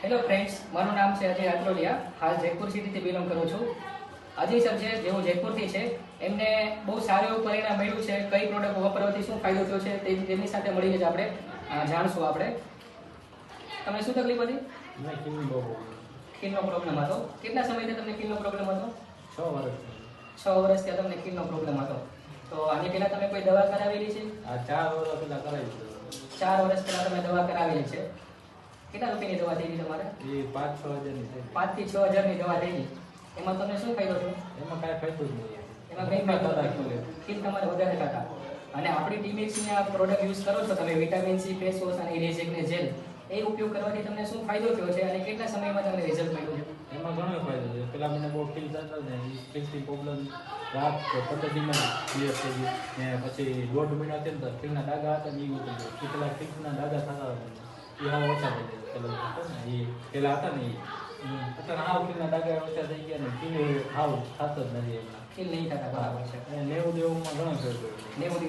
Hello friends, મારું નામ છે અજય આત્રોલિયા. હાલ જયપુર સિટીથી બિલોંગ કરું છું. અજય સર છે, જેઓ જયપુરથી છે, એમને બહુ સારું એવું પરિણામ મળ્યું છે. કઈ પ્રોડક્ટ વાપરવાથી શું ફાયદો થયો છે તેમની સાથે મળીને જ આપણે જાણશું. આપણે તમને શું તકલીફ હતી? ખીલનો પ્રોબ્લેમ હતો. કેટલા સમયથી તમને ખીલનો પ્રોબ્લેમ હતો? 6 વર્ષ. 6 વર્ષથી તમને ખીલનો પ્રોબ્લેમ હતો. તો આની પહેલા તમે કોઈ દવા કરાવેલી છે? આ 4 વર્ષ પહેલા કરાવી છે. 4 વર્ષ પહેલા તમે દવા કરાવેલી છે. કેટલા રૂપિયાની દવા થઈ ગઈ તમારે? એ 5-6 હજારની થઈ. 5 થી 6 હજારની દવા થઈ ગઈ. એમાં તમને શું ફાયદો થયો? એમાં કાંઈ ફાયદો જ નહીં. એમાં કંઈ ફાયદો નથી. ખીલ તમારે વધારે થતા. અને આપણી ટીમેક્સની આ પ્રોડક્ટ યુઝ કરો છો તમે, વિટામિન સી ફેસ વોશ અને ઇરેઝેકને જેલ, એ ઉપયોગ કરવાથી તમને શું ફાયદો થયો છે અને કેટલા સમયમાં તમને રિઝલ્ટ મળ્યું છે? એમાં ઘણો ફાયદો છે. પેલા મને બહુ ફીલ થતા ને એ ફીલથી પ્રોબ્લેમ રાત 15 દિવસમાં ક્લિયર થઈ ગયું. ને પછી 1.5 મહિના થયા ને તો ફીલના ડાઘા હતા ને એ ઉતરી ગયા. એ પેલા ફીલના ડાઘા થતા હતા એ હાવ ઓછા થઈ ગયા. પેલા હતા ને એ પેલા હતા ને એ અત્યારે હાવ ફીલના ડાઘા ઓછા થઈ ગયા ને ફીલ હાવ થતો જ નથી એમના. ખીલ નહીં થતા. બરાબર છે. 90 દેવામાં ઘણો ફેર પડ્યો. 90